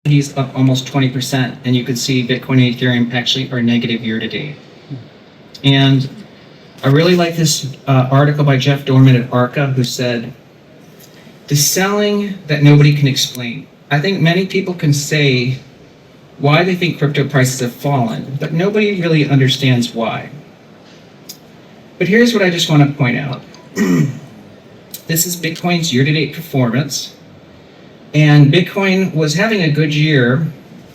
He's up almost 20%, and you can see Bitcoin and Ethereum actually are negative year to date. And I really like this article by Jeff Dorman at Arca, who said, "The selling that nobody can explain." I think many people can say why they think crypto prices have fallen, but nobody really understands why. But here's what I just want to point out. This is Bitcoin's year-to-date performance. And Bitcoin was having a good year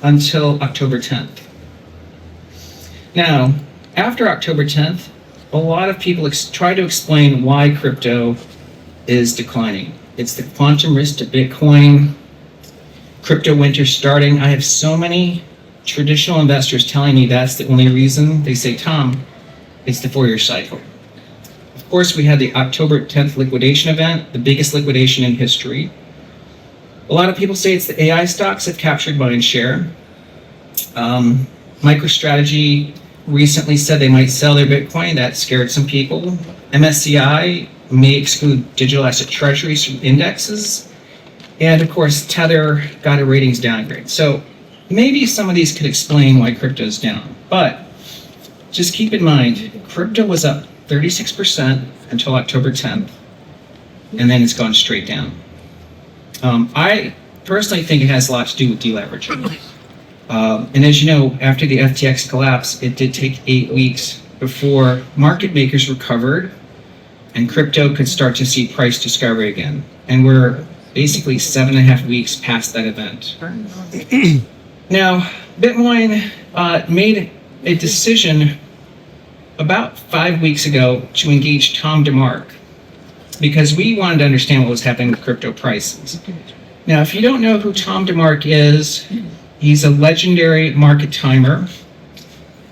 until October 10th. Now, after October 10th, a lot of people try to explain why crypto is declining. It's the quantum risk to Bitcoin, crypto winter starting. I have so many traditional investors telling me that's the only reason. They say, "Tom, it's the 4-year cycle." Of course, we had the October 10th liquidation event, the biggest liquidation in history. A lot of people say it's the AI stocks that captured mind share. MicroStrategy recently said they might sell their Bitcoin. That scared some people. MSCI may exclude digital asset treasuries from indexes. And of course, Tether got a ratings downgrade. So maybe some of these could explain why crypto is down. But just keep in mind, crypto was up 36% until October 10th, and then it's gone straight down. I personally think it has a lot to do with deleveraging. And as you know, after the FTX collapse, it did take 8 weeks before market makers recovered and crypto could start to see price discovery again. And we're basically 7.5 weeks past that event. Now, Bitmine made a decision about 5 weeks ago to engage Tom DeMark, because we wanted to understand what was happening with crypto prices. Now, if you don't know who Tom DeMark is, he's a legendary market timer.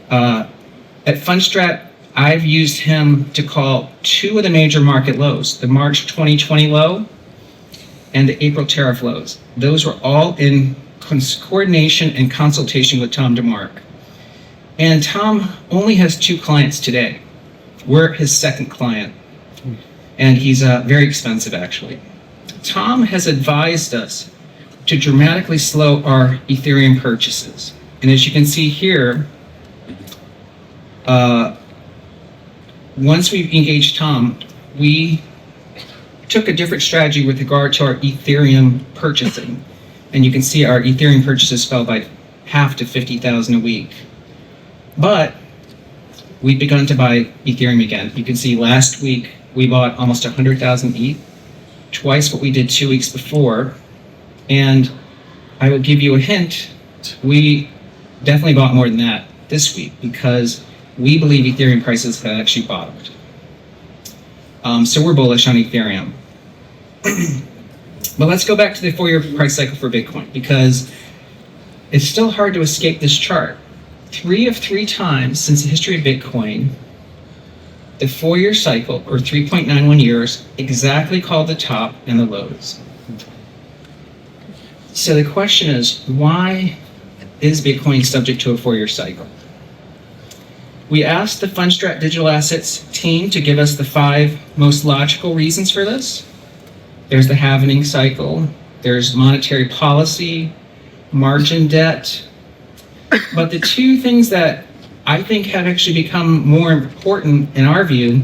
At Fundstrat, I've used him to call 2 of the major market lows, the March 2020 low and the April tariff lows. Those were all in coordination and consultation with Tom DeMark. And Tom only has 2 clients today. We're his second client. And he's very expensive, actually. Tom has advised us to dramatically slow our Ethereum purchases. And as you can see here, once we've engaged Tom, we took a different strategy with regard to our Ethereum purchasing. And you can see our Ethereum purchases fell by half to 50,000 a week. But we've begun to buy Ethereum again. You can see last week, we bought almost 100,000 ETH, twice what we did 2 weeks before. And I will give you a hint, we definitely bought more than that this week because we believe Ethereum prices have actually bottomed. So we're bullish on Ethereum. But let's go back to the 4-year price cycle for Bitcoin, because it's still hard to escape this chart. 3 of 3 times since the history of Bitcoin, the 4-year cycle, or 3.91 years, exactly called the top and the lows. So the question is, why is Bitcoin subject to a 4-year cycle? We asked the Fundstrat Digital Assets team to give us the 5 most logical reasons for this. There's the halving cycle, there's monetary policy, margin debt. But the 2 things that I think have actually become more important in our view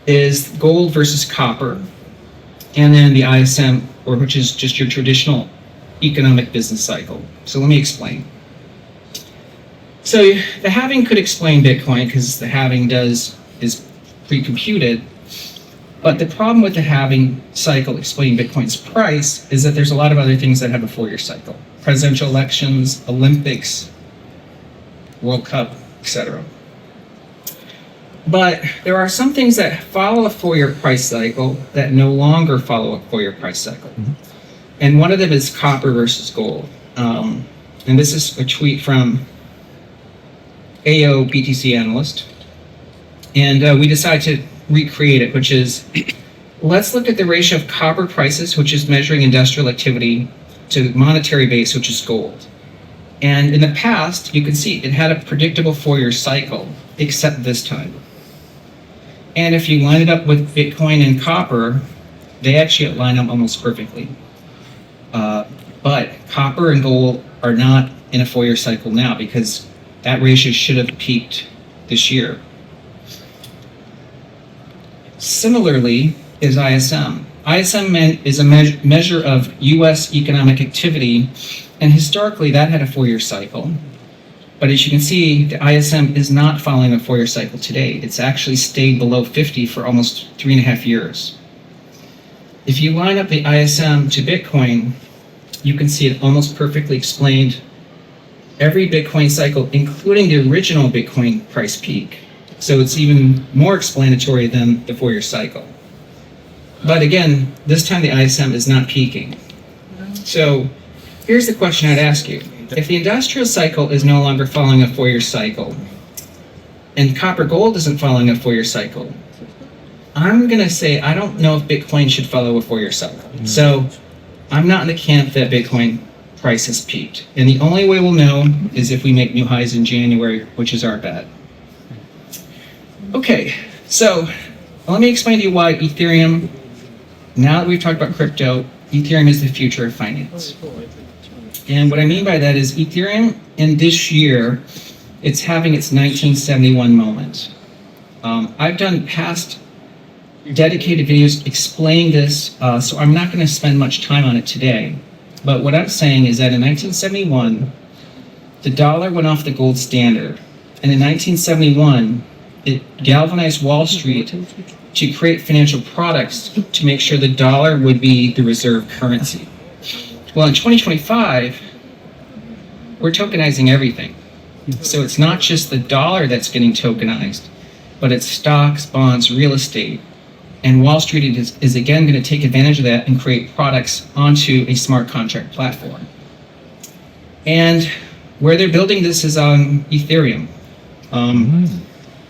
is gold versus copper, and then the ISM, which is just your traditional economic business cycle. So let me explain. So the halving could explain Bitcoin because the halving is pre-computed, but the problem with the halving cycle explaining Bitcoin's price is that there's a lot of other things that have a 4-year cycle. Presidential elections, Olympics, World Cup, etc. But there are some things that follow a 4-year price cycle that no longer follow a 4-year price cycle. Mm-hmm. And one of them is copper versus gold. And this is a tweet from AO BTC analyst. And we decided to recreate it, which is, let's look at the ratio of copper prices, which is measuring industrial activity, to monetary base, which is gold. And in the past, you can see it had a predictable 4-year cycle, except this time. And if you line it up with Bitcoin and copper, they actually line up almost perfectly. But copper and gold are not in a 4-year cycle now because that ratio should have peaked this year. Similarly is ISM. ISM is a measure of U.S. economic activity, and historically that had a 4-year cycle. But as you can see, the ISM is not following a 4-year cycle today. It's actually stayed below 50 for almost 3.5 years. If you line up the ISM to Bitcoin, you can see it almost perfectly explained every Bitcoin cycle, including the original Bitcoin price peak. So it's even more explanatory than the 4-year cycle. But again, this time the ISM is not peaking. So here's the question I'd ask you. If the industrial cycle is no longer following a 4-year cycle, and copper gold isn't following a 4-year cycle, I'm going to say I don't know if Bitcoin should follow a 4-year cycle. So I'm not in the camp that Bitcoin price has peaked. And the only way we'll know is if we make new highs in January, which is our bet. Okay, so let me explain to you why Ethereum, now that we've talked about crypto, Ethereum is the future of finance. And what I mean by that is Ethereum in this year, it's having its 1971 moment. I've done past dedicated videos explaining this, so I'm not going to spend much time on it today. But what I'm saying is that in 1971, the dollar went off the gold standard. And in 1971, it galvanized Wall Street to create financial products to make sure the dollar would be the reserve currency. Well, in 2025, we're tokenizing everything. So it's not just the dollar that's getting tokenized, but it's stocks, bonds, real estate. And Wall Street is again going to take advantage of that and create products onto a smart contract platform. And where they're building this is on Ethereum.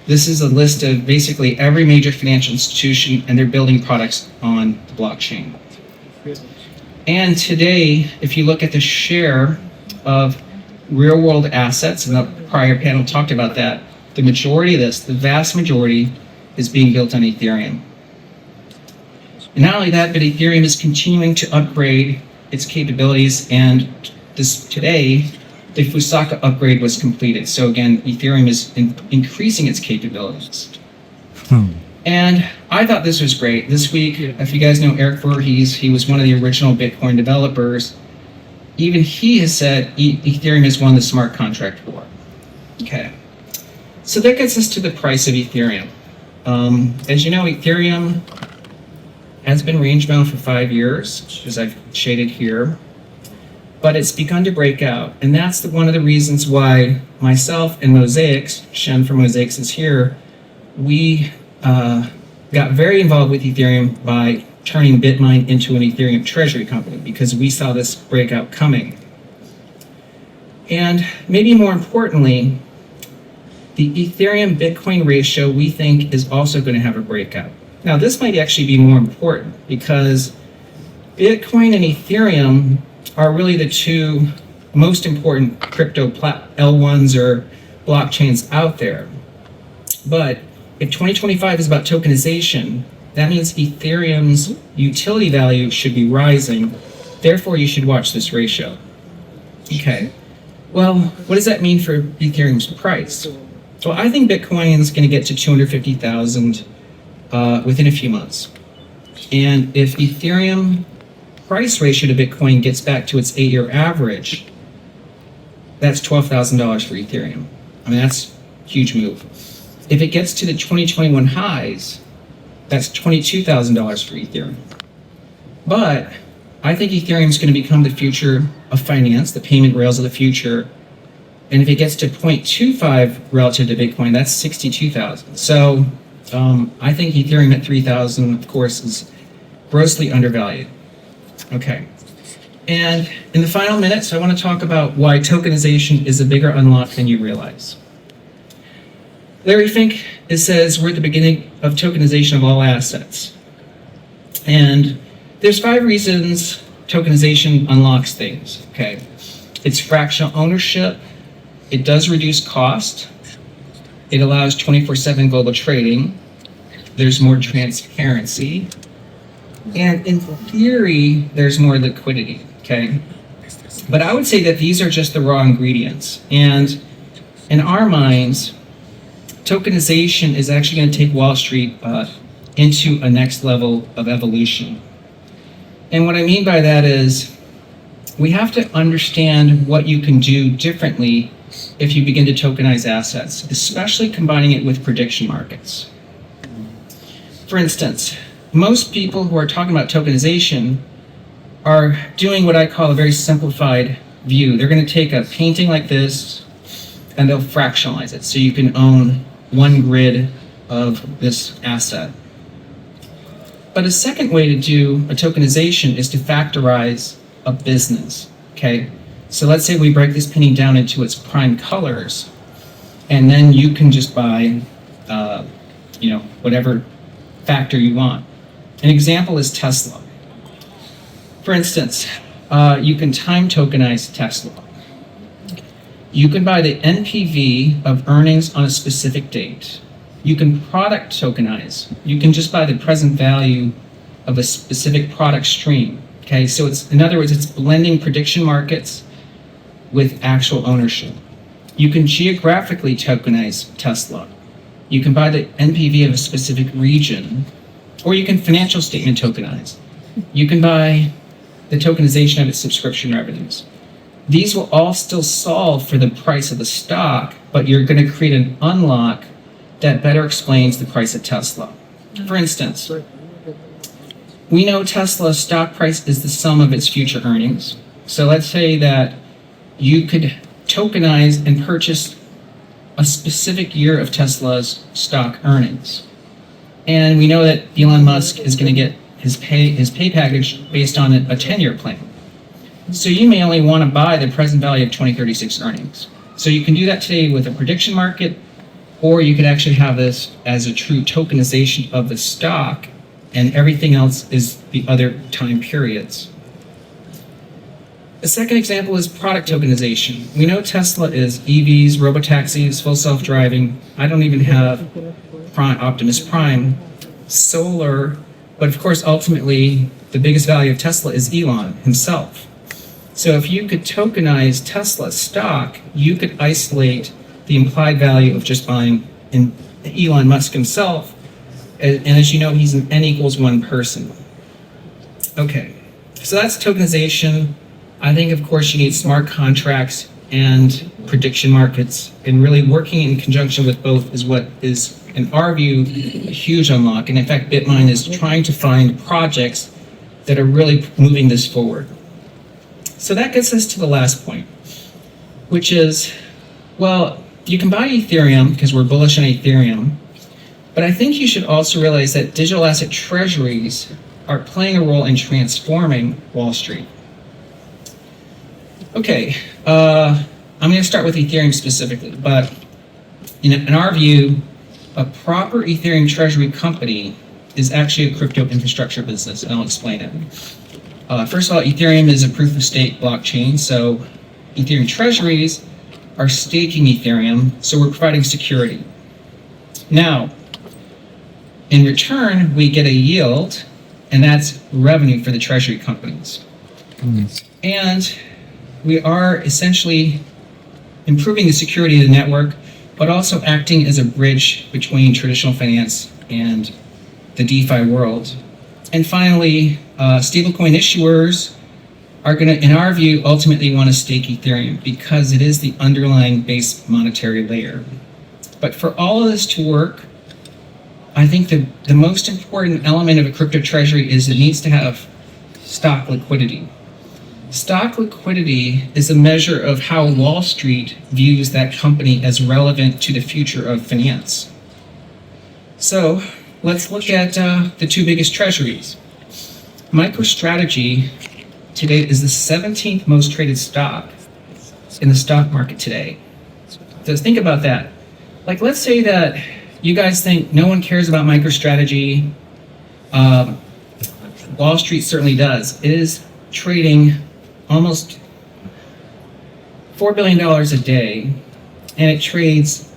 This is a list of basically every major financial institution, and they're building products on the blockchain. And today, if you look at the share of real world assets, and the prior panel talked about that, the majority of this, the vast majority, is being built on Ethereum. And not only that, but Ethereum is continuing to upgrade its capabilities, and today, the Fusaka upgrade was completed. So again, Ethereum is increasing its capabilities. And I thought this was great. This week, if you guys know Eric Voorhees, he was one of the original Bitcoin developers. Even he has said Ethereum has won the smart contract war. Okay. So that gets us to the price of Ethereum. As you know, Ethereum has been range bound for 5 years, as I've shaded here. But it's begun to break out, and that's one of the reasons why myself and Mosaics, Shen from Mosaics is here, we got very involved with Ethereum by turning Bitmine into an Ethereum treasury company because we saw this breakout coming. And maybe more importantly, the Ethereum Bitcoin ratio we think is also going to have a breakout. Now this might actually be more important because Bitcoin and Ethereum are really the two most important crypto L1s or blockchains out there. But if 2025 is about tokenization, that means Ethereum's utility value should be rising. Therefore, you should watch this ratio. Okay. Well, what does that mean for Ethereum's price? Well, I think Bitcoin is going to get to 250,000 within a few months. And if Ethereum price ratio to Bitcoin gets back to its 8-year average, that's $12,000 for Ethereum. I mean, that's a huge move. If it gets to the 2021 highs, that's $22,000 for Ethereum. But I think Ethereum is going to become the future of finance, the payment rails of the future. And if it gets to 0.25 relative to Bitcoin, that's $62,000. So I think Ethereum at 3,000, of course, is grossly undervalued. Okay. And in the final minutes, I want to talk about why tokenization is a bigger unlock than you realize. Larry Fink says we're at the beginning of tokenization of all assets. And there's 5 reasons tokenization unlocks things. Okay. It's fractional ownership. It does reduce cost. It allows 24/7 global trading. There's more transparency. And in theory, there's more liquidity, okay? But I would say that these are just the raw ingredients. And in our minds, tokenization is actually going to take Wall Street into a next level of evolution. And what I mean by that is we have to understand what you can do differently if you begin to tokenize assets, especially combining it with prediction markets. For instance, most people who are talking about tokenization are doing what I call a very simplified view. They're going to take a painting like this and they'll fractionalize it so you can own one grid of this asset. But a second way to do a tokenization is to factorize a business, okay? So let's say we break this painting down into its prime colors, and then you can just buy, whatever factor you want. An example is Tesla. For instance, you can time tokenize Tesla. You can buy the NPV of earnings on a specific date. You can product tokenize. You can just buy the present value of a specific product stream. Okay, so in other words, it's blending prediction markets with actual ownership. You can geographically tokenize Tesla. You can buy the NPV of a specific region, or you can financial statement tokenize. You can buy the tokenization of its subscription revenues. These will all still solve for the price of the stock, but you're going to create an unlock that better explains the price of Tesla. For instance, we know Tesla's stock price is the sum of its future earnings. So let's say that you could tokenize and purchase a specific year of Tesla's stock earnings. And we know that Elon Musk is going to get his pay package based on a 10-year plan. So you may only want to buy the present value of 2036 earnings. So you can do that today with a prediction market, or you could actually have this as a true tokenization of the stock, and everything else is the other time periods. The second example is product tokenization. We know Tesla is EVs, robotaxis, full self-driving. I don't even have Optimus Prime, solar, but of course, ultimately, the biggest value of Tesla is Elon himself. So if you could tokenize Tesla stock, you could isolate the implied value of just buying Elon Musk himself. And as you know, he's an N=1 person. Okay, so that's tokenization. I think, of course, you need smart contracts and prediction markets, and really working in conjunction with both is what is, in our view, a huge unlock. And in fact, Bitmine is trying to find projects that are really moving this forward. So that gets us to the last point, which is, well, you can buy Ethereum because we're bullish on Ethereum, but I think you should also realize that digital asset treasuries are playing a role in transforming Wall Street. Okay, I'm going to start with Ethereum specifically, but in our view, a proper Ethereum treasury company is actually a crypto infrastructure business, and I'll explain it. First of all, Ethereum is a proof-of-stake blockchain, so Ethereum treasuries are staking Ethereum, so we're providing security. Now, in return, we get a yield, and that's revenue for the treasury companies. And we are essentially improving the security of the network, but also acting as a bridge between traditional finance and the DeFi world. And finally, stablecoin issuers are going to, in our view, ultimately want to stake Ethereum because it is the underlying base monetary layer. But for all of this to work, I think the most important element of a crypto treasury is it needs to have stock liquidity. Stock liquidity is a measure of how Wall Street views that company as relevant to the future of finance. So let's look at the two biggest treasuries. MicroStrategy today is the 17th most traded stock in the stock market today. So think about that. Like, let's say that you guys think no one cares about MicroStrategy. Wall Street certainly does. It is trading almost $4 billion a day, and it trades,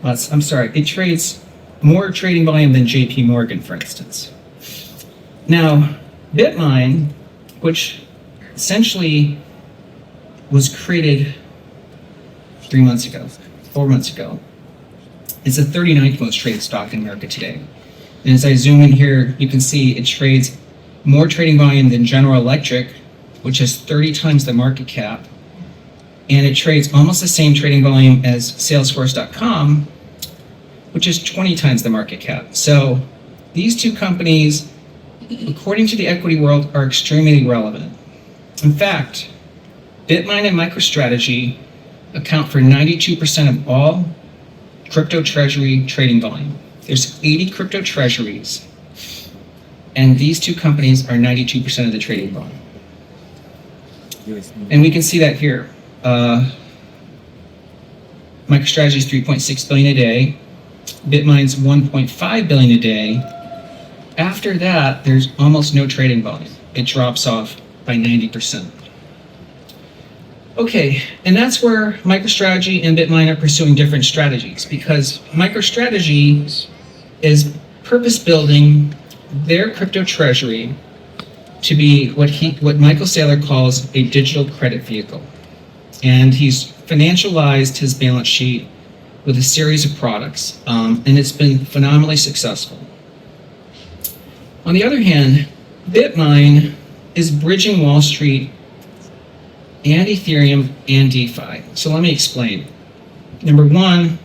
it trades more trading volume than JP Morgan, for instance. Now, Bitmine, which essentially was created 3 months ago, 4 months ago. It's the 39th most traded stock in America today. And as I zoom in here, you can see it trades more trading volume than General Electric, which has 30 times the market cap. And it trades almost the same trading volume as Salesforce.com, which is 20 times the market cap. So these two companies, according to the equity world, are extremely relevant. In fact, Bitmine and MicroStrategy account for 92% of all crypto treasury trading volume. There's 80 crypto treasuries, and these two companies are 92% of the trading volume. And we can see that here. MicroStrategy is 3.6 billion a day. Bitmine's 1.5 billion a day. After that, there's almost no trading volume. It drops off by 90%. Okay, and that's where MicroStrategy and Bitmine are pursuing different strategies, because MicroStrategy is purpose building their crypto treasury to be what Michael Saylor calls a digital credit vehicle. And he's financialized his balance sheet with a series of products, and it's been phenomenally successful. On the other hand, Bitmine is bridging Wall Street and Ethereum and DeFi. So let me explain. Number one,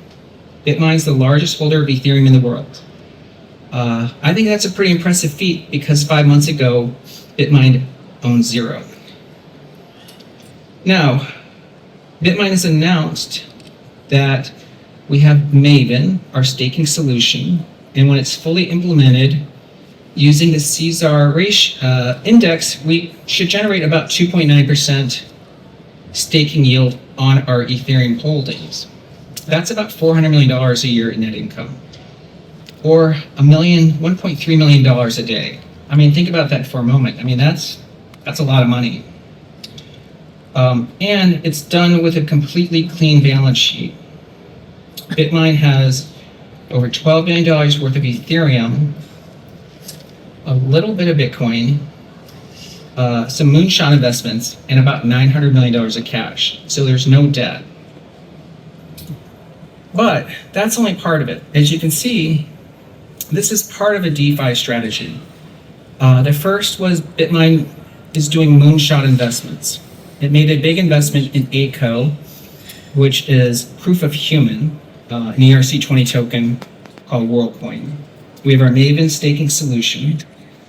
Bitmine's the largest holder of Ethereum in the world. I think that's a pretty impressive feat, because 5 months ago, Bitmine owned 0. Now, Bitmine has announced that we have Maven, our staking solution, and when it's fully implemented, using the Caesar index, we should generate about 2.9% staking yield on our Ethereum holdings. That's about $400 million a year in net income, or $1.3 million a day. I mean, think about that for a moment. I mean, that's a lot of money. And it's done with a completely clean balance sheet. Bitmine has over $12 billion worth of Ethereum, a little bit of Bitcoin, some moonshot investments, and about $900 million of cash. So there's no debt. But that's only part of it. As you can see, this is part of a DeFi strategy. The first was Bitmine is doing moonshot investments. It made a big investment in ACO, which is proof of human, an ERC20 token called WorldCoin. We have our Maven staking solution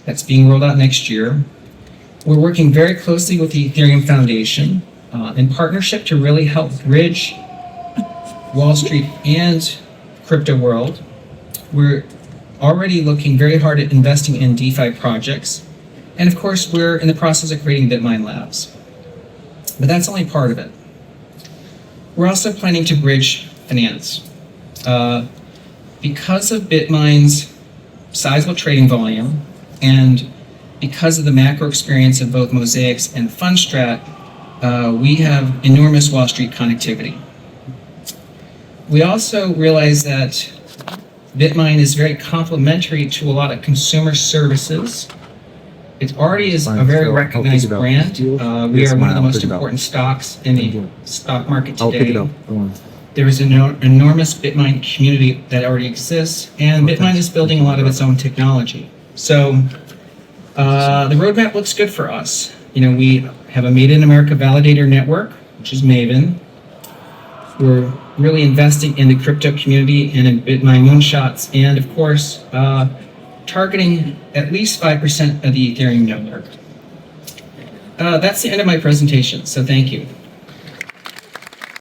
that's being rolled out next year. We're working very closely with the Ethereum Foundation in partnership to really help bridge Wall Street and crypto world. We're already looking very hard at investing in DeFi projects. And of course, we're in the process of creating Bitmine Labs. But that's only part of it. We're also planning to bridge finance. Because of Bitmine's sizable trading volume, and because of the macro experience of both Mosaics and Fundstrat, we have enormous Wall Street connectivity. We also realize that Bitmine is very complementary to a lot of consumer services. It already is a very recognized brand. We are one of the most important stocks in the stock market today. There is an enormous Bitmine community that already exists, and Bitmine is building a lot of its own technology. So the roadmap looks good for us. We have a Made in America validator network, which is Maven. We're really investing in the crypto community and in Bitmine moonshots, and of course, targeting at least 5% of the Ethereum network. That's the end of my presentation, so thank you.